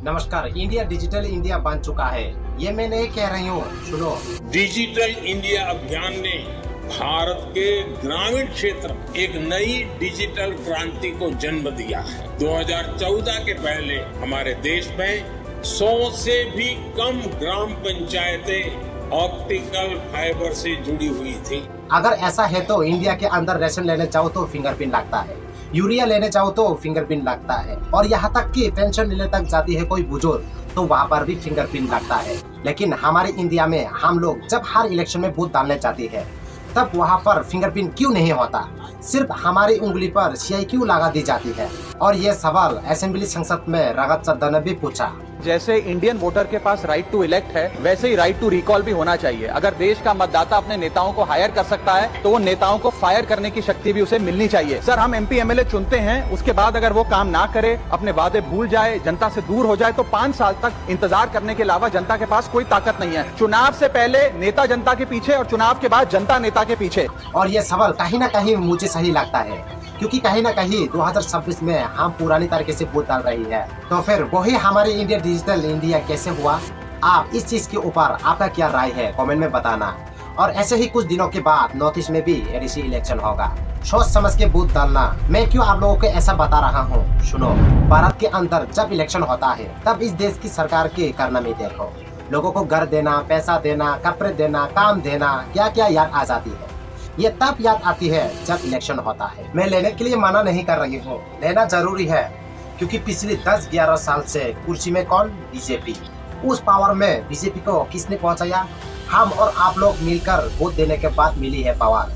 नमस्कार। India digital India बन चुका है, ये मैं नहीं कह रही हूँ, सुनो। डिजिटल इंडिया अभियान ने भारत के ग्रामीण क्षेत्र में एक नई डिजिटल क्रांति को जन्म दिया है। 2014 के पहले हमारे देश में 100 से भी कम ग्राम पंचायतें ऑप्टिकल फाइबर से जुड़ी हुई थी। अगर ऐसा है तो इंडिया के अंदर राशन लेने चाहो तो फिंगरप्रिंट लगता है, यूरिया लेने चाहो तो फिंगरप्रिंट लगता है, और यहाँ तक कि पेंशन लेने तक जाती है कोई बुजुर्ग तो वहाँ पर भी फिंगरप्रिंट लगता है। लेकिन हमारे इंडिया में हम लोग जब हर इलेक्शन में वोट डालने जाते हैं तब वहाँ पर फिंगरप्रिंट क्यों नहीं होता? सिर्फ हमारी उंगली पर स्याही क्यों लगा दी जाती है? और ये सवाल असेंबली संसद में रगत सद्दा ने भी पूछा। जैसे इंडियन वोटर के पास राइट टू इलेक्ट है, वैसे ही राइट टू रिकॉल भी होना चाहिए। अगर देश का मतदाता अपने नेताओं को हायर कर सकता है तो वो नेताओं को फायर करने की शक्ति भी उसे मिलनी चाहिए। सर, हम एमपी एमएलए चुनते हैं, उसके बाद अगर वो काम ना करे, अपने वादे भूल जाए, जनता से दूर हो जाए तो 5 साल तक इंतजार करने के अलावा जनता के पास कोई ताकत नहीं है। चुनाव से पहले नेता जनता के पीछे और चुनाव के बाद जनता नेता के पीछे। और ये सवाल कहीं ना कहीं मुझे सही लगता है, क्योंकि कहीं ना कहीं 2026 में हम पुरानी तरीके से वोट डाल रही है। तो फिर वही हमारी इंडिया डिजिटल इंडिया कैसे हुआ? आप इस चीज के ऊपर आपका क्या राय है कमेंट में बताना। और ऐसे ही कुछ दिनों के बाद नॉर्थ ईस्ट में भी एडीसी इलेक्शन होगा, सोच समझ के वोट डालना। मैं क्यों आप लोगों को ऐसा बता रहा हूँ, सुनो। भारत के अंदर जब इलेक्शन होता है तब इस देश की सरकार के कारनामे देखो। लोगों को घर देना, पैसा देना, कपड़े देना, काम देना, क्या क्या याद आ जाती है। ये तब याद आती है जब इलेक्शन होता है। मैं लेने के लिए मना नहीं कर रही हूँ, लेना जरूरी है, क्योंकि पिछले 10-11 साल से कुर्सी में कौन? बीजेपी। उस पावर में बीजेपी को किसने पहुंचाया? हम और आप लोग मिलकर वोट देने के बाद मिली है पावर।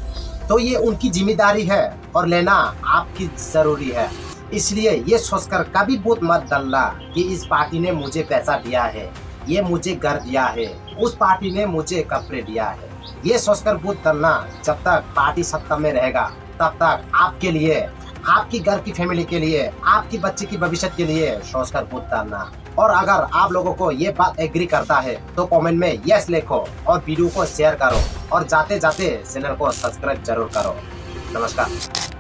तो ये उनकी जिम्मेदारी है और लेना आपकी जरूरी है। इसलिए ये सोचकर कभी वोट मत डालना कि इस पार्टी ने मुझे पैसा दिया है, ये मुझे घर दिया है, उस पार्टी ने मुझे कपड़े दिया है। ये सोचकर वोट डालना, जब तक पार्टी सत्ता में रहेगा तब तक आपके लिए, आपकी घर की फैमिली के लिए, आपकी बच्चे की भविष्य के लिए सोचकर वोट डालना। और अगर आप लोगों को ये बात एग्री करता है तो कमेंट में यस लिखो और वीडियो को शेयर करो, और जाते जाते चैनल को सब्सक्राइब जरूर करो। नमस्कार।